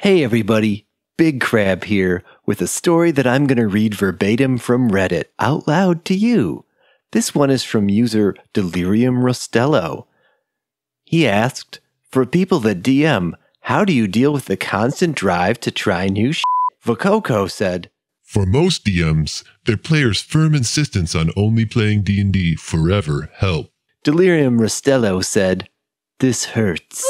Hey everybody, Big Crab here with a story that I'm going to read verbatim from Reddit out loud to you. This one is from user Delirium Rostello. He asked, for people that DM, how do you deal with the constant drive to try new shit? Vococo said, for most DMs, their players' firm insistence on only playing D&D forever help. Delirium Rostello said, this hurts.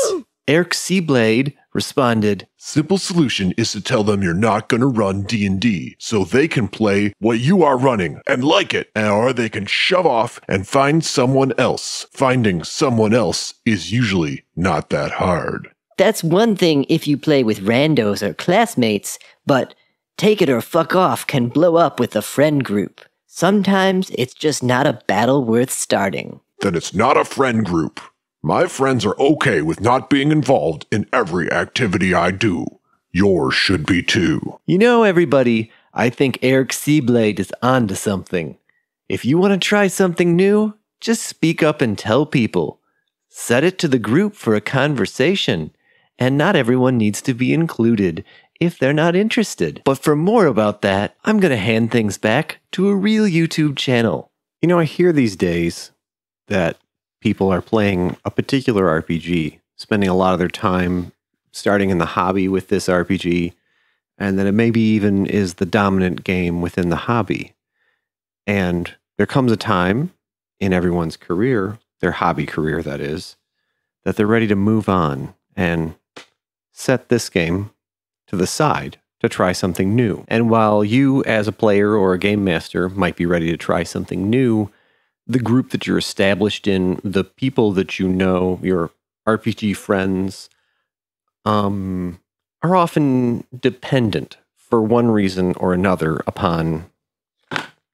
Eric Seablade responded, simple solution is to tell them you're not going to run D&D so they can play what you are running and like it, or they can shove off and find someone else. Finding someone else is usually not that hard. That's one thing if you play with randos or classmates, but take it or fuck off can blow up with a friend group. Sometimes it's just not a battle worth starting. Then it's not a friend group. My friends are okay with not being involved in every activity I do. Yours should be too. You know, everybody, I think Eric Seablade is onto something. If you want to try something new, just speak up and tell people. Set it to the group for a conversation. And not everyone needs to be included if they're not interested. But for more about that, I'm going to hand things back to a real YouTube channel. You know, I hear these days that people are playing a particular RPG, spending a lot of their time starting in the hobby with this RPG, and then it maybe even is the dominant game within the hobby. And there comes a time in everyone's career, their hobby career that is, that they're ready to move on and set this game to the side to try something new. And while you as a player or a game master might be ready to try something new, the group that you're established in, the people that you know, your RPG friends, are often dependent for one reason or another upon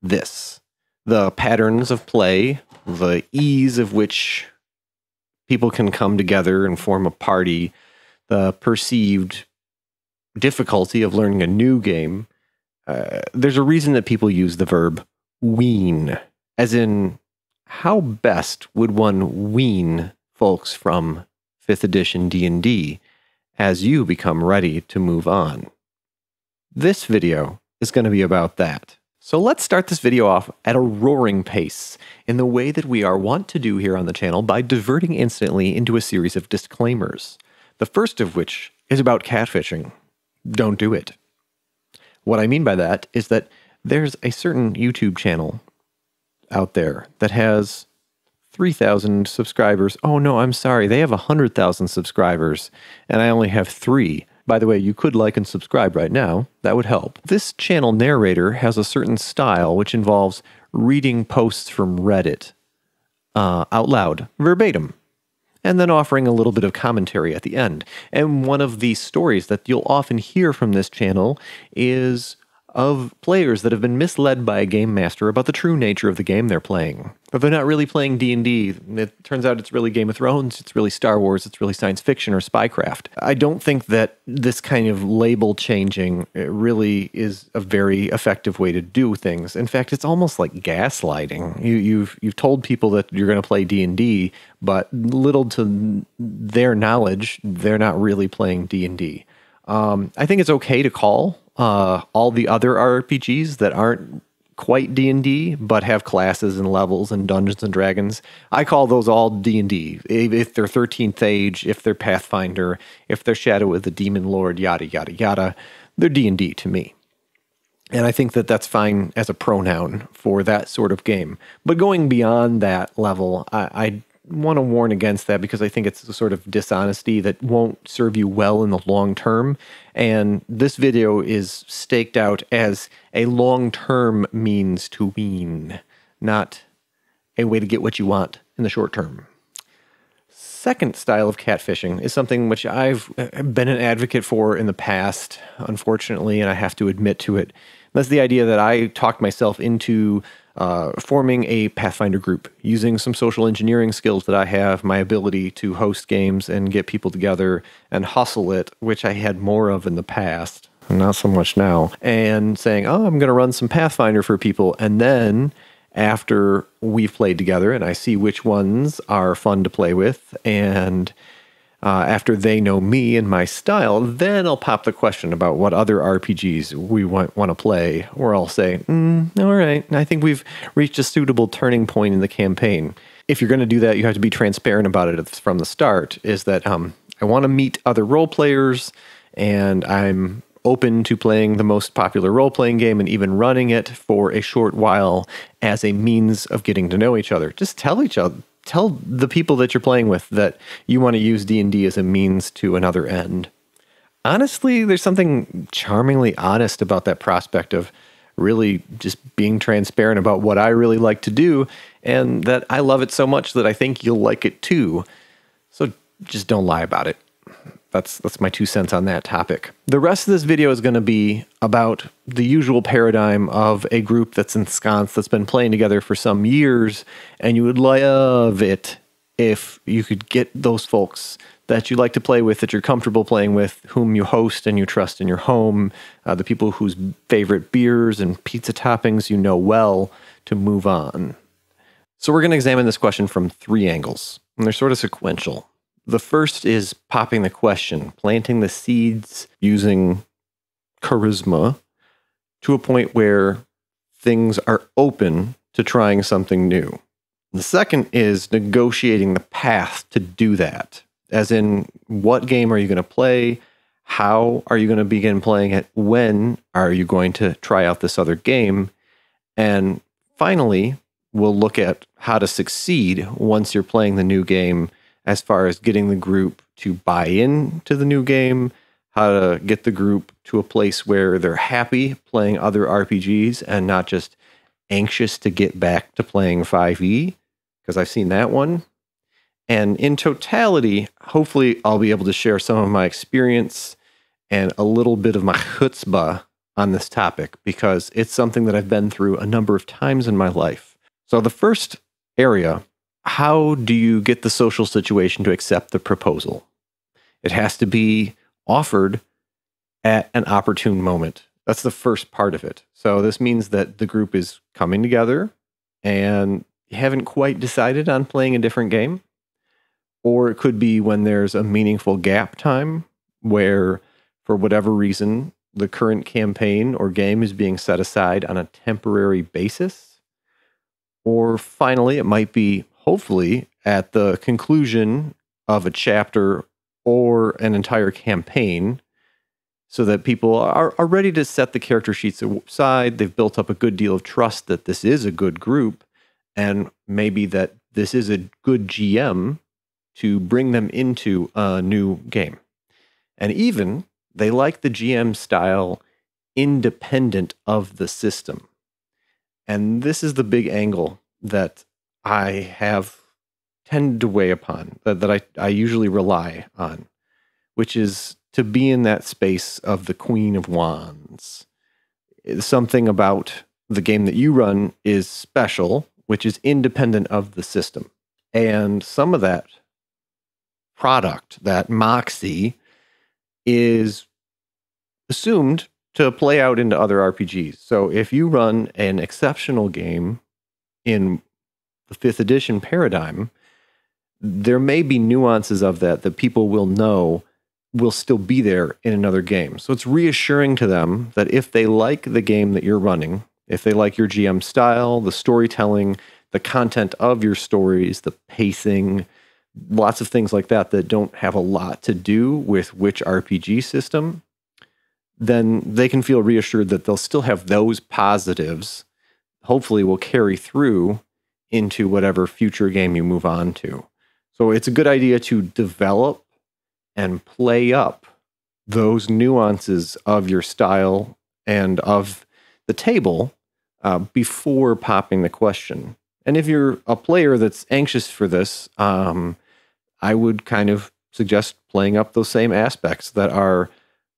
this. The patterns of play, the ease of which people can come together and form a party, the perceived difficulty of learning a new game. There's a reason that people use the verb wean, as in, how best would one wean folks from 5th edition D&D as you become ready to move on? This video is going to be about that. So let's start this video off at a roaring pace in the way that we are wont to do here on the channel by diverting instantly into a series of disclaimers. The first of which is about catfishing. Don't do it. What I mean by that is that there's a certain YouTube channel out there that has 3,000 subscribers. Oh no, I'm sorry. They have 100,000 subscribers and I only have 3. By the way, you could like and subscribe right now. That would help. This channel narrator has a certain style which involves reading posts from Reddit out loud, verbatim, and then offering a little bit of commentary at the end. And one of the stories that you'll often hear from this channel is of players that have been misled by a game master about the true nature of the game they're playing. But they're not really playing D&D. It turns out it's really Game of Thrones, it's really Star Wars, it's really science fiction or spycraft. I don't think that this kind of label changing really is a very effective way to do things. In fact, it's almost like gaslighting. You've told people that you're going to play D&D, but little to their knowledge, they're not really playing D&D. I think it's okay to call all the other RPGs that aren't quite D&D, but have classes and levels and Dungeons and Dragons. I call those all D&D. If they're 13th Age, if they're Pathfinder, if they're Shadow of the Demon Lord, yada, yada, yada, they're D&D to me. And I think that that's fine as a pronoun for that sort of game. But going beyond that level, I want to warn against that because I think it's a sort of dishonesty that won't serve you well in the long term. And this video is staked out as a long-term means to wean, not a way to get what you want in the short term. Second style of catfishing is something which I've been an advocate for in the past, unfortunately, and I have to admit to it. That's the idea that I talked myself into forming a Pathfinder group using some social engineering skills that I have, my ability to host games and get people together and hustle it, which I had more of in the past, not so much now, and saying, oh, I'm going to run some Pathfinder for people. And then after we've played together and I see which ones are fun to play with and After they know me and my style, then I'll pop the question about what other RPGs we want to play, or I'll say, all right, I think we've reached a suitable turning point in the campaign. If you're going to do that, you have to be transparent about it from the start, is that I want to meet other role players, and I'm open to playing the most popular role-playing game and even running it for a short while as a means of getting to know each other. Just tell the people that you're playing with that you want to use D&D as a means to another end. Honestly, there's something charmingly honest about that prospect of really just being transparent about what I really like to do, and that I love it so much that I think you'll like it too. So just don't lie about it. That's my 2 cents on that topic. The rest of this video is going to be about the usual paradigm of a group that's ensconced, that's been playing together for some years, and you would love it if you could get those folks that you like to play with, that you're comfortable playing with, whom you host and you trust in your home, the people whose favorite beers and pizza toppings you know well, to move on. So we're going to examine this question from 3 angles, and they're sort of sequential. The first is popping the question, planting the seeds using charisma to a point where things are open to trying something new. The second is negotiating the path to do that, as in what game are you going to play, how are you going to begin playing it, when are you going to try out this other game, and finally, we'll look at how to succeed once you're playing the new game, as far as getting the group to buy into the new game, how to get the group to a place where they're happy playing other RPGs and not just anxious to get back to playing 5e, because I've seen that one. And in totality, hopefully I'll be able to share some of my experience and a little bit of my chutzpah on this topic, because it's something that I've been through a number of times in my life. So the first area, how do you get the social situation to accept the proposal? It has to be offered at an opportune moment. That's the first part of it. So this means that the group is coming together and you haven't quite decided on playing a different game. Or it could be when there's a meaningful gap time where, for whatever reason, the current campaign or game is being set aside on a temporary basis. Or finally, it might be hopefully at the conclusion of a chapter or an entire campaign, so that people are ready to set the character sheets aside. They've built up a good deal of trust that this is a good group, and maybe that this is a good GM to bring them into a new game. And even they like the GM style independent of the system. And this is the big angle that I have tended to weigh upon, that I usually rely on, which is to be in that space of the Queen of Wands. Something about the game that you run is special, which is independent of the system. And some of that product, that moxie, is assumed to play out into other RPGs. So if you run an exceptional game in the 5th edition paradigm, there may be nuances of that people will know will still be there in another game. So it's reassuring to them that if they like the game that you're running, if they like your GM style, the storytelling, the content of your stories, the pacing, lots of things like that don't have a lot to do with which RPG system, then they can feel reassured that they'll still have those positives, hopefully will carry through into whatever future game you move on to. So it's a good idea to develop and play up those nuances of your style and of the table before popping the question. And if you're a player that's anxious for this, I would kind of suggest playing up those same aspects that are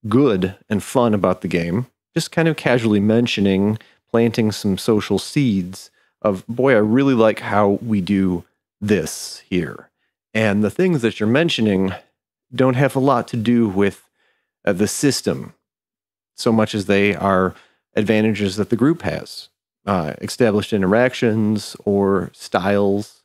good and fun about the game. Just kind of casually mentioning, planting some social seeds of, boy, I really like how we do this here. And the things that you're mentioning don't have a lot to do with the system so much as they are advantages that the group has. Established interactions or styles,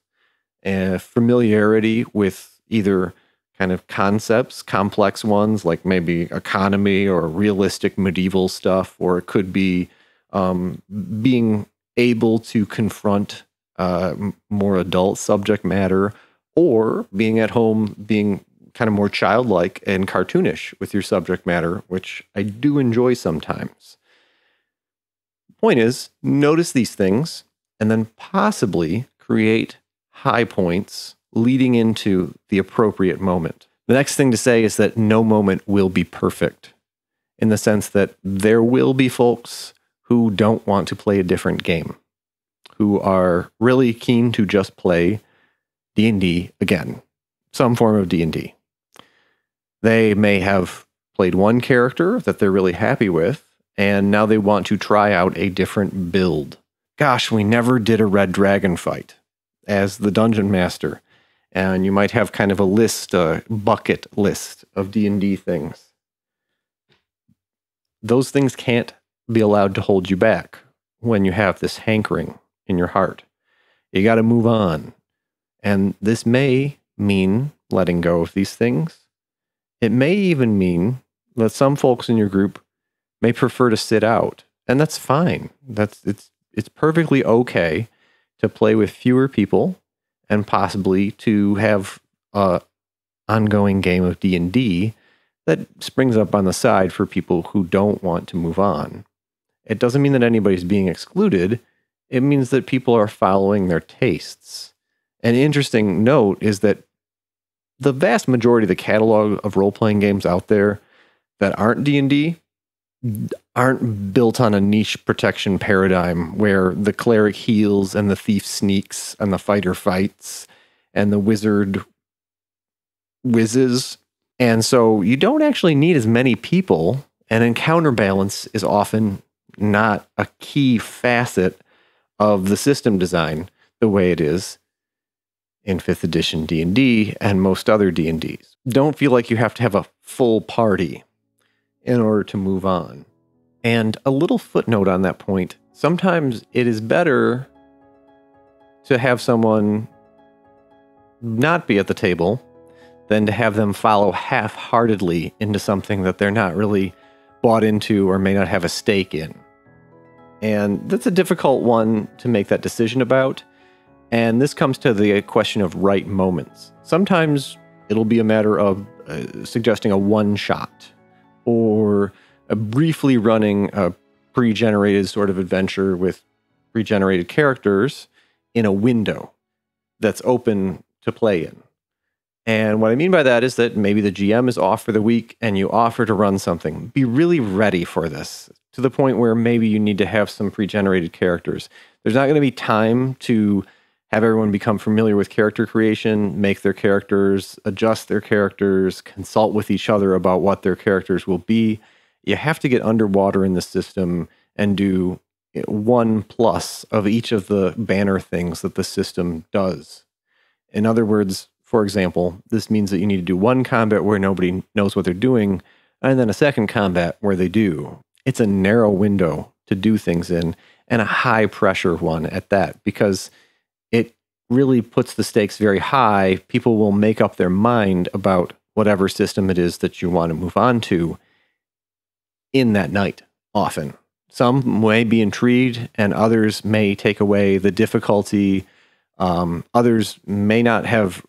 familiarity with either kind of concepts, complex ones like maybe economy or realistic medieval stuff, or it could be being able to confront more adult subject matter, or being at home, being kind of more childlike and cartoonish with your subject matter, which I do enjoy sometimes. Point is, notice these things and then possibly create high points leading into the appropriate moment. The next thing to say is that no moment will be perfect, in the sense that there will be folks who don't want to play a different game, who are really keen to just play D&D again, some form of D&D. They may have played one character that they're really happy with, and now they want to try out a different build. Gosh, we never did a red dragon fight as the dungeon master. And you might have kind of a list, a bucket list of D&D things. Those things can't be allowed to hold you back when you have this hankering in your heart. You got to move on. And this may mean letting go of these things. It may even mean that some folks in your group may prefer to sit out, and that's fine. It's perfectly okay to play with fewer people and possibly to have an ongoing game of D&D that springs up on the side for people who don't want to move on. It doesn't mean that anybody's being excluded. It means that people are following their tastes. An interesting note is that the vast majority of the catalog of role-playing games out there that aren't D&D aren't built on a niche protection paradigm where the cleric heals and the thief sneaks and the fighter fights and the wizard whizzes. And so you don't actually need as many people, and encounter balance is often not a key facet of the system design the way it is in 5th edition D&D and most other D&Ds. Don't feel like you have to have a full party in order to move on. And a little footnote on that point, sometimes it is better to have someone not be at the table than to have them follow half-heartedly into something that they're not really bought into or may not have a stake in. And that's a difficult one to make that decision about. And this comes to the question of right moments. Sometimes it'll be a matter of suggesting a one-shot, or briefly running a pre-generated sort of adventure with pre-generated characters in a window that's open to play in. And what I mean by that is that maybe the GM is off for the week and you offer to run something. Be really ready for this, to the point where maybe you need to have some pre-generated characters. There's not going to be time to have everyone become familiar with character creation, make their characters, adjust their characters, consult with each other about what their characters will be. You have to get underwater in the system and do 1+ of each of the banner things that the system does. In other words, for example, this means that you need to do one combat where nobody knows what they're doing, and then a second combat where they do. It's a narrow window to do things in, and a high pressure one at that, because it really puts the stakes very high. People will make up their mind about whatever system it is that you want to move on to in that night, often. Some may be intrigued, and others may take away the difficulty. Others may not have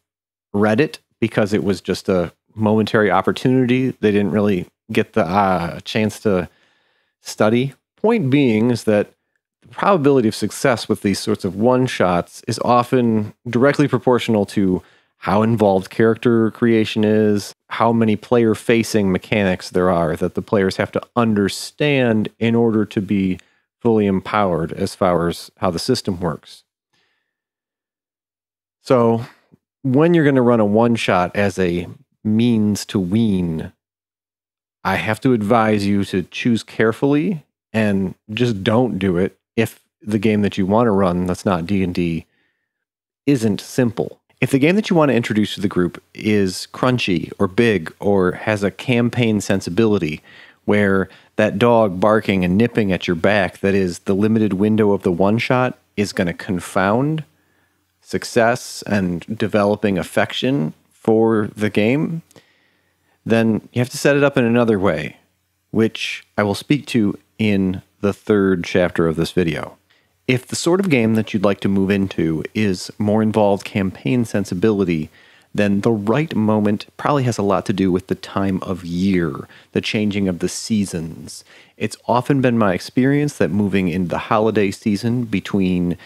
read it because it was just a momentary opportunity. They didn't really get the chance to study. Point being is that the probability of success with these sorts of one-shots is often directly proportional to how involved character creation is, how many player-facing mechanics there are that the players have to understand in order to be fully empowered as far as how the system works. So when you're going to run a one-shot as a means to wean, I have to advise you to choose carefully and just don't do it if the game that you want to run that's not D&D isn't simple. If the game that you want to introduce to the group is crunchy or big or has a campaign sensibility where that dog barking and nipping at your back that is the limited window of the one-shot is going to confound success and developing affection for the game, then you have to set it up in another way, which I will speak to in the third chapter of this video. If the sort of game that you'd like to move into is more involved campaign sensibility, then the right moment probably has a lot to do with the time of year, the changing of the seasons. It's often been my experience that moving into the holiday season between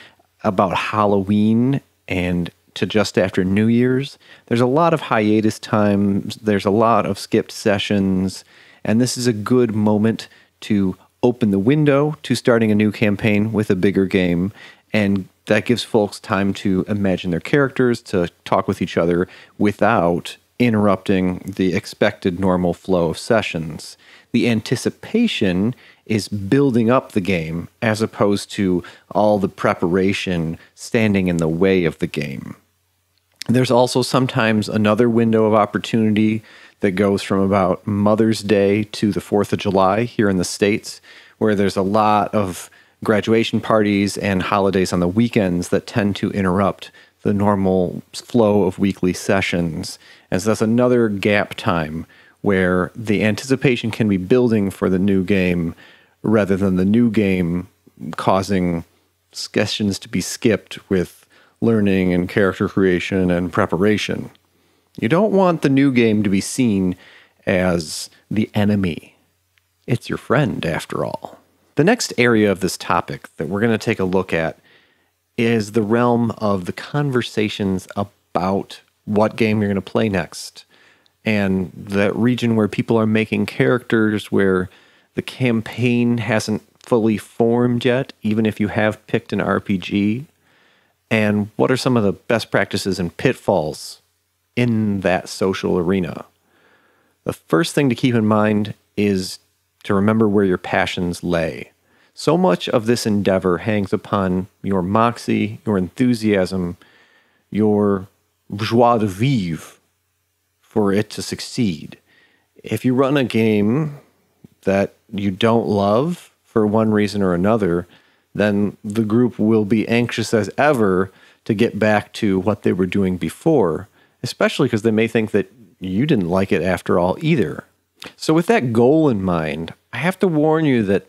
about Halloween and to just after New Year's, there's a lot of hiatus times, there's a lot of skipped sessions, and this is a good moment to open the window to starting a new campaign with a bigger game, and that gives folks time to imagine their characters, to talk with each other without interrupting the expected normal flow of sessions. The anticipation is building up the game as opposed to all the preparation standing in the way of the game. There's also sometimes another window of opportunity that goes from about Mother's Day to the 4th of July here in the States, where there's a lot of graduation parties and holidays on the weekends that tend to interrupt the normal flow of weekly sessions. And so that's another gap time where the anticipation can be building for the new game rather than the new game causing sessions to be skipped with learning and character creation and preparation. You don't want the new game to be seen as the enemy. It's your friend, after all. The next area of this topic that we're going to take a look at is the realm of the conversations about what game you're going to play next, and that region where people are making characters where the campaign hasn't fully formed yet, even if you have picked an RPG. And what are some of the best practices and pitfalls in that social arena? The first thing to keep in mind is to remember where your passions lay. So much of this endeavor hangs upon your moxie, your enthusiasm, your joie de vivre for it to succeed. If you run a game that you don't love for one reason or another, then the group will be anxious as ever to get back to what they were doing before, especially because they may think that you didn't like it after all either. So with that goal in mind, I have to warn you that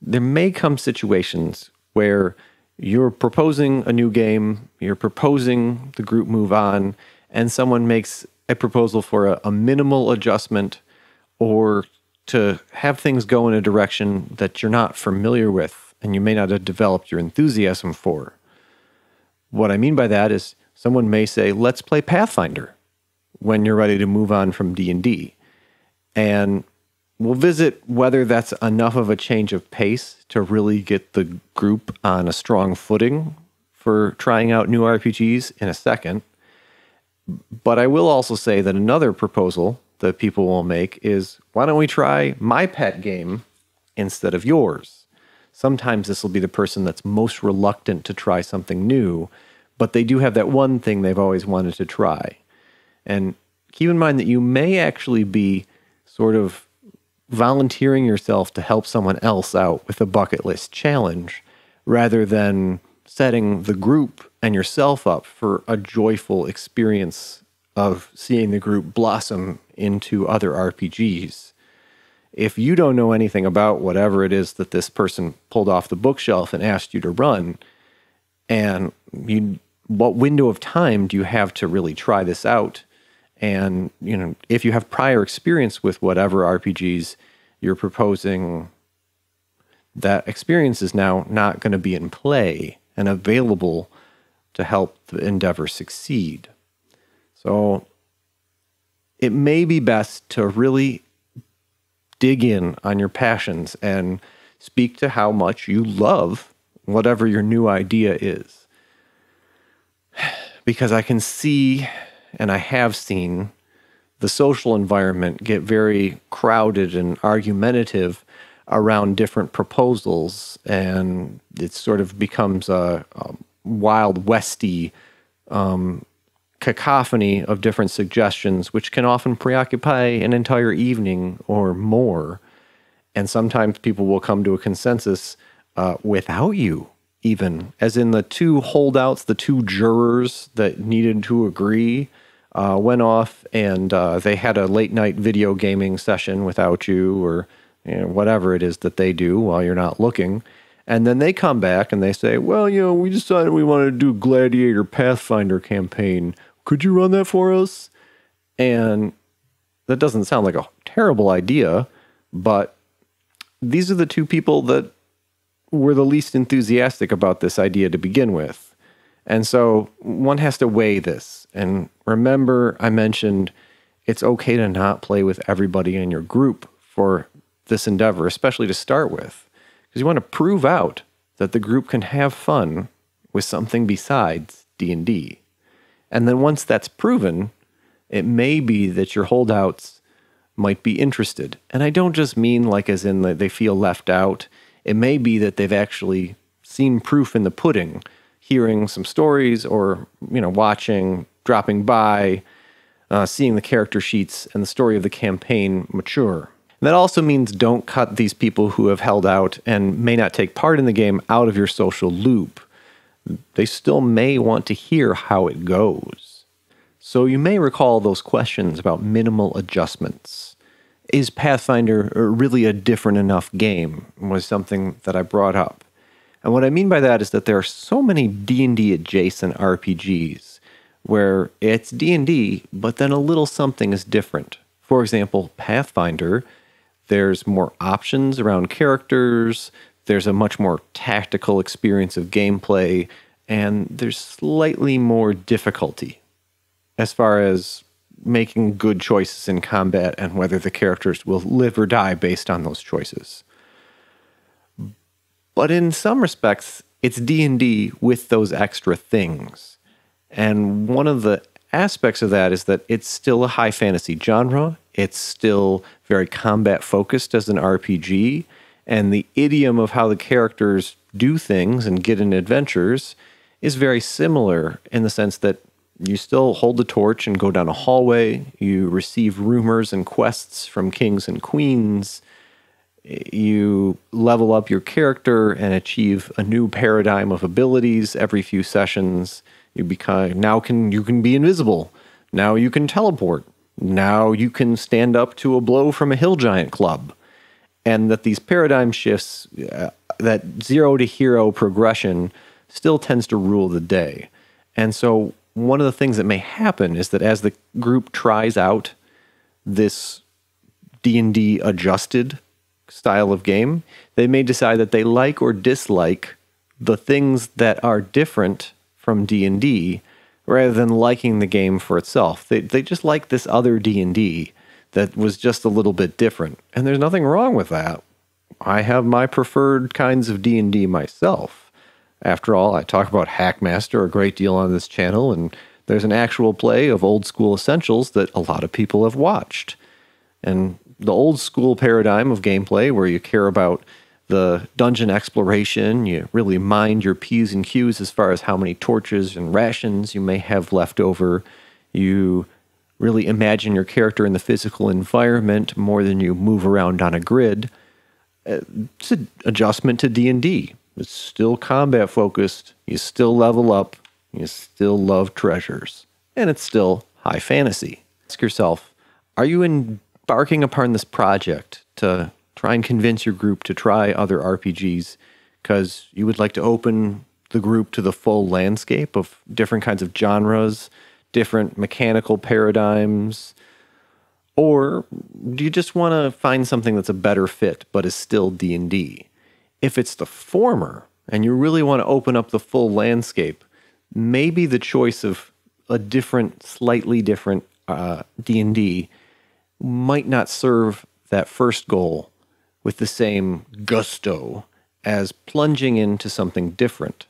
there may come situations where you're proposing a new game, you're proposing the group move on, and someone makes a proposal for a minimal adjustment or to have things go in a direction that you're not familiar with and you may not have developed your enthusiasm for. What I mean by that is someone may say, let's play Pathfinder when you're ready to move on from D&D. And we'll visit whether that's enough of a change of pace to really get the group on a strong footing for trying out new RPGs in a second. But I will also say that another proposal that people will make is, why don't we try my pet game instead of yours? Sometimes this will be the person that's most reluctant to try something new, but they do have that one thing they've always wanted to try. And keep in mind that you may actually be sort of volunteering yourself to help someone else out with a bucket list challenge, rather than setting the group and yourself up for a joyful experience of seeing the group blossom into other RPGs. If you don't know anything about whatever it is that this person pulled off the bookshelf and asked you to run, and what window of time do you have to really try this out? And, if you have prior experience with whatever RPGs you're proposing, that experience is now not going to be in play and available to help the endeavor succeed. So it may be best to really dig in on your passions and speak to how much you love whatever your new idea is. Because I can see, and I have seen, the social environment get very crowded and argumentative around different proposals, and it sort of becomes a Wild Westy cacophony of different suggestions, which can often preoccupy an entire evening or more. And sometimes people will come to a consensus without you, even, as in the two holdouts, the two jurors that needed to agree went off and they had a late night video gaming session without you, or whatever it is that they do while you're not looking. And then they come back and they say, well, we decided we wanted to do a Gladiator Pathfinder campaign. Could you run that for us? And that doesn't sound like a terrible idea, but these are the two people that were the least enthusiastic about this idea to begin with. And so one has to weigh this. And remember, I mentioned it's okay to not play with everybody in your group for this endeavor, especially to start with, because you want to prove out that the group can have fun with something besides D&D. And then once that's proven, it may be that your holdouts might be interested. And I don't just mean like as in that they feel left out. It may be that they've actually seen proof in the pudding, hearing some stories or, watching, dropping by, seeing the character sheets and the story of the campaign mature. And that also means don't cut these people who have held out and may not take part in the game out of your social loop. They still may want to hear how it goes. So you may recall those questions about minimal adjustments. Is Pathfinder really a different enough game? Was something that I brought up. And what I mean by that is that there are so many D&D adjacent RPGs where it's D&D, but then a little something is different. For example, Pathfinder, there's more options around characters, there's a much more tactical experience of gameplay, and there's slightly more difficulty as far as making good choices in combat and whether the characters will live or die based on those choices. But in some respects, it's D&D with those extra things. And one of the aspects of that is that it's still a high fantasy genre. It's still very combat focused as an RPG. And the idiom of how the characters do things and get in adventures is very similar in the sense that you still hold the torch and go down a hallway. You receive rumors and quests from kings and queens. You level up your character and achieve a new paradigm of abilities every few sessions. You can be invisible. Now you can teleport. Now you can stand up to a blow from a hill giant club. And that these paradigm shifts, that zero to hero progression still tends to rule the day. And so one of the things that may happen is that as the group tries out this D&D adjusted style of game, they may decide that they like or dislike the things that are different from D&D rather than liking the game for itself. They just like this other D&D that was just a little bit different. And there's nothing wrong with that. I have my preferred kinds of D&D myself. After all, I talk about Hackmaster a great deal on this channel, and there's an actual play of old school essentials that a lot of people have watched. And the old school paradigm of gameplay where you care about the dungeon exploration, you really mind your P's and Q's as far as how many torches and rations you may have left over. You really imagine your character in the physical environment more than you move around on a grid. It's an adjustment to D&D. It's still combat focused. You still level up. You still love treasures. And it's still high fantasy. Ask yourself, are you embarking upon this project to try and convince your group to try other RPGs because you would like to open the group to the full landscape of different kinds of genres, different mechanical paradigms? Or do you just want to find something that's a better fit but is still D&D? If it's the former, and you really want to open up the full landscape, maybe the choice of a different, slightly different D&D might not serve that first goal with the same gusto as plunging into something different.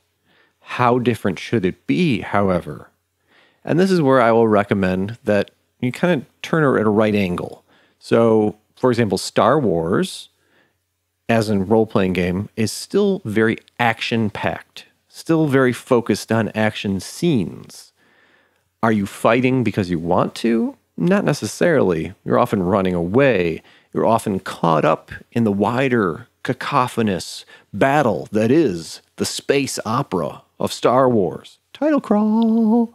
How different should it be, however? And this is where I will recommend that you kind of turn it at a right angle. So, for example, Star Wars, as a role-playing game, is still very action-packed, still very focused on action scenes. Are you fighting because you want to? Not necessarily. You're often running away. You're often caught up in the wider, cacophonous battle that is the space opera of Star Wars. Title crawl.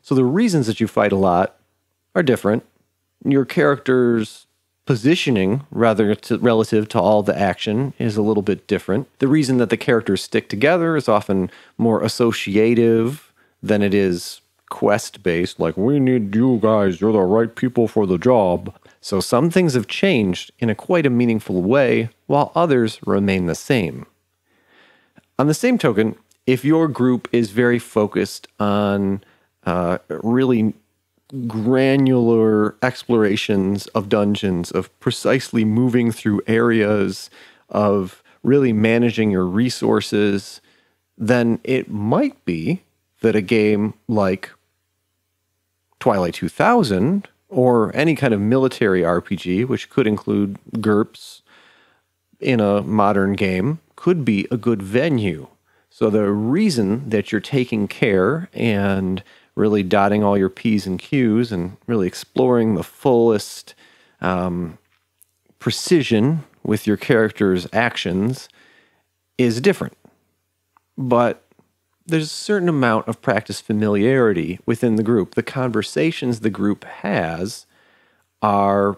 So the reasons that you fight a lot are different. Your character's positioning, relative to all the action, is a little bit different. The reason that the characters stick together is often more associative than it is quest-based, like, we need you guys, you're the right people for the job. So some things have changed in quite a meaningful way, while others remain the same. On the same token, if your group is very focused on really granular explorations of dungeons, of precisely moving through areas, of really managing your resources, then it might be that a game like Twilight 2000 or any kind of military RPG, which could include GURPS in a modern game, could be a good venue. So the reason that you're taking care and really dotting all your P's and Q's and really exploring the fullest precision with your character's actions is different. But there's a certain amount of practice familiarity within the group. The conversations the group has are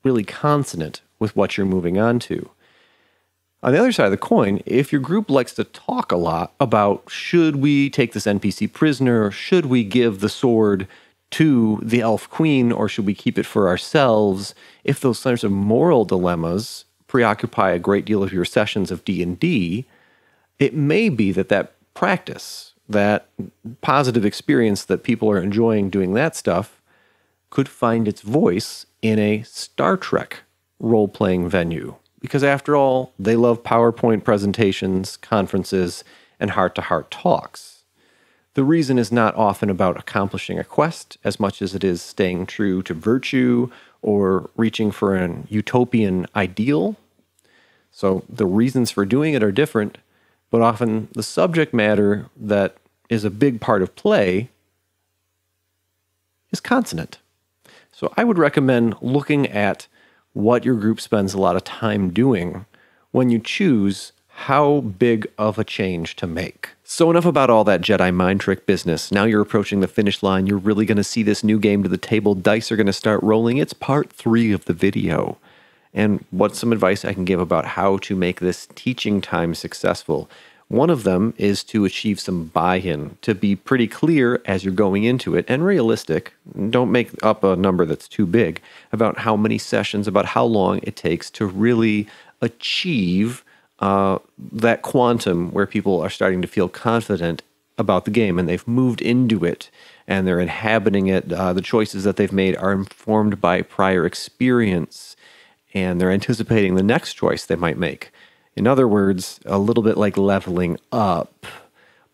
really consonant with what you're moving on to. On the other side of the coin, if your group likes to talk a lot about, should we take this NPC prisoner, should we give the sword to the elf queen, or should we keep it for ourselves, if those sorts of moral dilemmas preoccupy a great deal of your sessions of D&D, it may be that practice, that positive experience that people are enjoying doing that stuff, could find its voice in a Star Trek role-playing venue. Because after all, they love PowerPoint presentations, conferences, and heart-to-heart talks. The reason is not often about accomplishing a quest as much as it is staying true to virtue or reaching for an utopian ideal. So the reasons for doing it are different, but often the subject matter that is a big part of play is consonant. So I would recommend looking at what your group spends a lot of time doing when you choose how big of a change to make. So enough about all that Jedi mind trick business. Now you're approaching the finish line. You're really going to see this new game to the table. Dice are going to start rolling. It's part 3 of the video. And what's some advice I can give about how to make this teaching time successful? One of them is to achieve some buy-in, to be pretty clear as you're going into it and realistic. Don't make up a number that's too big about how many sessions, about how long it takes to really achieve that quantum where people are starting to feel confident about the game and they've moved into it and they're inhabiting it. The choices that they've made are informed by prior experience and they're anticipating the next choice they might make. In other words, a little bit like leveling up,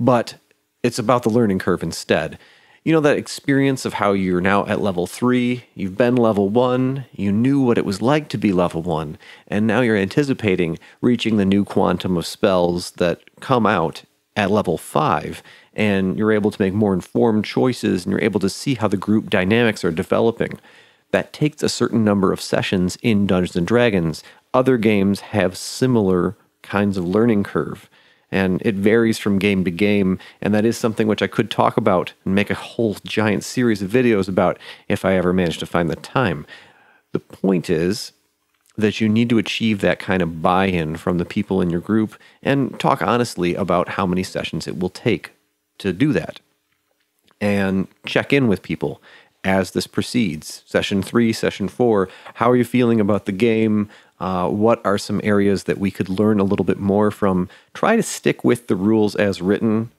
but it's about the learning curve instead. You know that experience of how you're now at level 3, you've been level 1, you knew what it was like to be level 1, and now you're anticipating reaching the new quantum of spells that come out at level 5, and you're able to make more informed choices, and you're able to see how the group dynamics are developing. That takes a certain number of sessions in Dungeons & Dragons. Other games have similar kinds of learning curve, and it varies from game to game, and that is something which I could talk about and make a whole giant series of videos about if I ever manage to find the time. The point is that you need to achieve that kind of buy-in from the people in your group and talk honestly about how many sessions it will take to do that. And check in with people as this proceeds. Session 3, Session 4, how are you feeling about the game? What are some areas that we could learn a little bit more from? Try to stick with the rules as written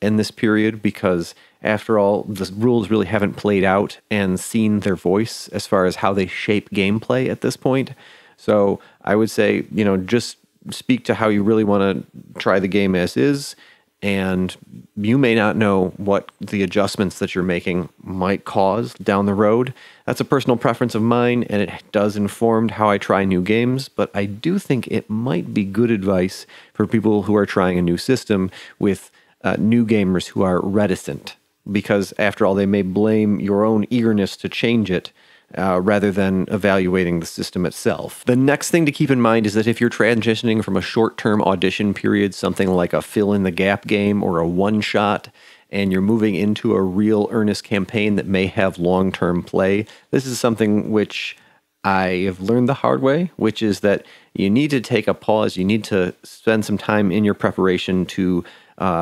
in this period because, after all, the rules really haven't played out and seen their voice as far as how they shape gameplay at this point. So I would say, just speak to how you really want to try the game as is, and you may not know what the adjustments that you're making might cause down the road. That's a personal preference of mine, and it does inform how I try new games, but I do think it might be good advice for people who are trying a new system with new gamers who are reticent, because after all, they may blame your own eagerness to change it rather than evaluating the system itself. The next thing to keep in mind is that if you're transitioning from a short-term audition period, something like a fill-in-the-gap game or a one-shot, and you're moving into a real earnest campaign that may have long-term play, this is something which I have learned the hard way, which is that you need to take a pause. You need to spend some time in your preparation to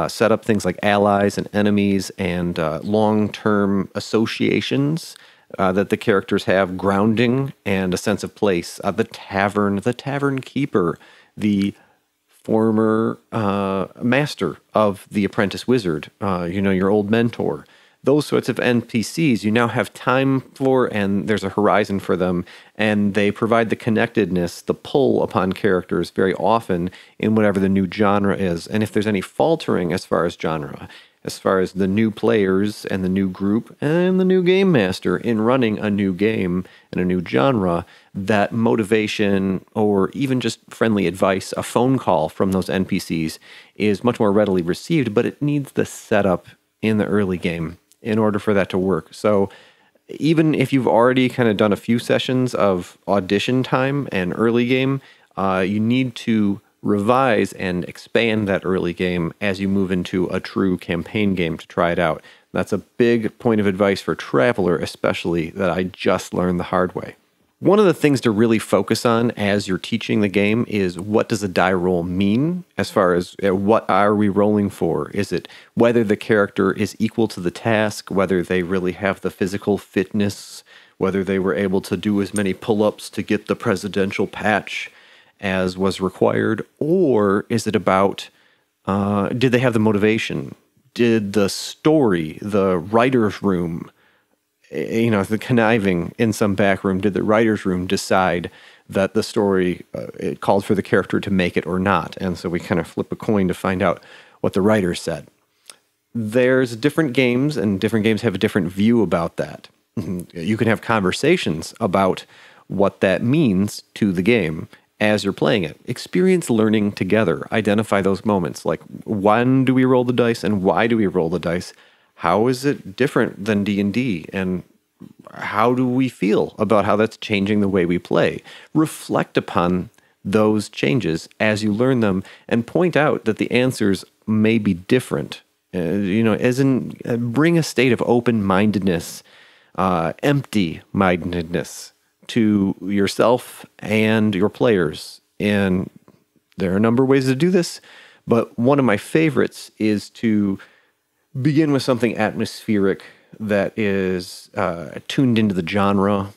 set up things like allies and enemies and long-term associations that the characters have, grounding and a sense of place. The tavern keeper, the former master of the apprentice wizard, your old mentor. Those sorts of NPCs you now have time for, and there's a horizon for them, and they provide the connectedness, the pull upon characters very often in whatever the new genre is. And if there's any faltering as far as genre, as far as the new players and the new group and the new game master in running a new game and a new genre, that motivation or even just friendly advice, a phone call from those NPCs is much more readily received, but it needs the setup in the early game in order for that to work. So even if you've already kind of done a few sessions of audition time and early game, you need to revise and expand that early game as you move into a true campaign game to try it out. That's a big point of advice for Traveler, especially, that I just learned the hard way. One of the things to really focus on as you're teaching the game is, what does a die roll mean, as far as what are we rolling for? Is it whether the character is equal to the task, whether they really have the physical fitness, whether they were able to do as many pull-ups to get the presidential patch as was required, or is it about did they have the motivation? Did the story, the writer's room, the conniving in some back room, did the writer's room decide that the story, it called for the character to make it or not? And so we kind of flip a coin to find out what the writer said. There's different games, and different games have a different view about that. You can have conversations about what that means to the game as you're playing it. Experience learning together. Identify those moments, like, when do we roll the dice and why do we roll the dice? How is it different than D&D? And how do we feel about how that's changing the way we play? Reflect upon those changes as you learn them, and point out that the answers may be different. As in, bring a state of open-mindedness, empty-mindedness to yourself and your players. And there are a number of ways to do this, but one of my favorites is to begin with something atmospheric that is tuned into the genre.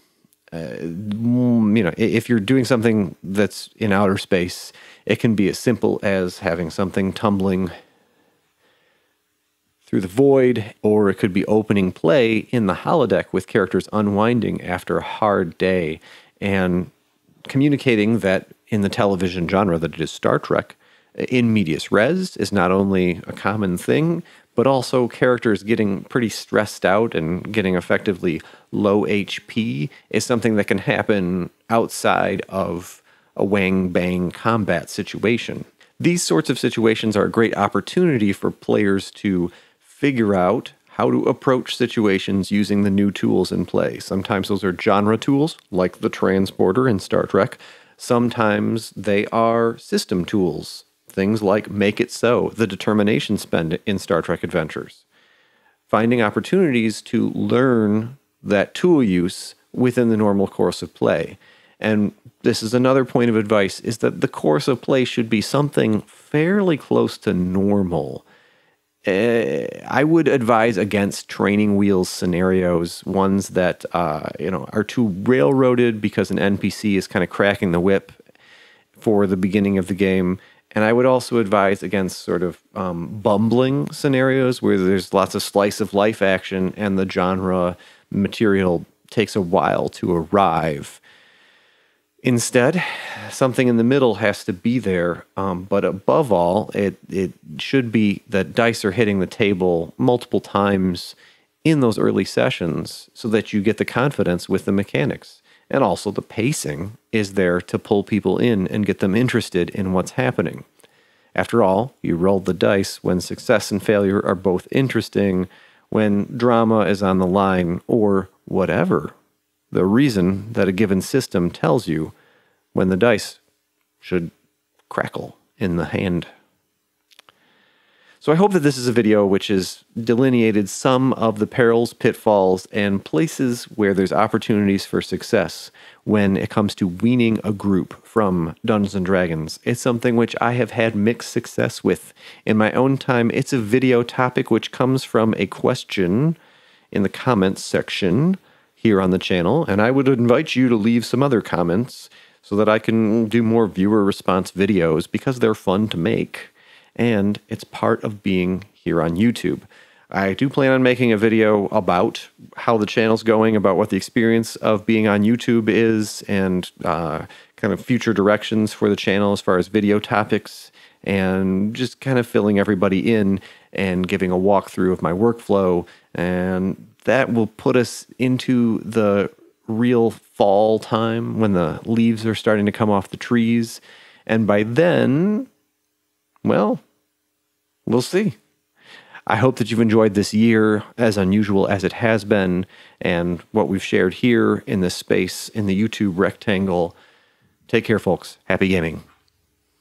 If you're doing something that's in outer space, it can be as simple as having something tumbling through the void, or it could be opening play in the holodeck with characters unwinding after a hard day and communicating that in the television genre that it is Star Trek, in medias res is not only a common thing, but also characters getting pretty stressed out and getting effectively low HP is something that can happen outside of a wang-bang combat situation. These sorts of situations are a great opportunity for players to figure out how to approach situations using the new tools in play. Sometimes those are genre tools, like the transporter in Star Trek. Sometimes they are system tools, things like Make It So, the determination spend in Star Trek Adventures. Finding opportunities to learn that tool use within the normal course of play. And this is another point of advice, is that the course of play should be something fairly close to normal. I would advise against training wheels scenarios, ones that are too railroaded because an NPC is kind of cracking the whip for the beginning of the game. And I would also advise against sort of bumbling scenarios where there's lots of slice of life action and the genre material takes a while to arrive. Instead, something in the middle has to be there, but above all, it should be that dice are hitting the table multiple times in those early sessions so that you get the confidence with the mechanics. And also the pacing is there to pull people in and get them interested in what's happening. After all, you rolled the dice when success and failure are both interesting, when drama is on the line, or whatever the reason that a given system tells you when the dice should crackle in the hand. So I hope that this is a video which has delineated some of the perils, pitfalls, and places where there's opportunities for success when it comes to weaning a group from Dungeons & Dragons. It's something which I have had mixed success with in my own time. It's a video topic which comes from a question in the comments section here on the channel, and I would invite you to leave some other comments so that I can do more viewer response videos because they're fun to make. And it's part of being here on YouTube. I do plan on making a video about how the channel's going, about what the experience of being on YouTube is, and kind of future directions for the channel as far as video topics, and just kind of filling everybody in and giving a walkthrough of my workflow. And that will put us into the real fall time when the leaves are starting to come off the trees. And by then, well, we'll see. I hope that you've enjoyed this year, as unusual as it has been, and what we've shared here in this space in the YouTube rectangle. Take care, folks. Happy gaming.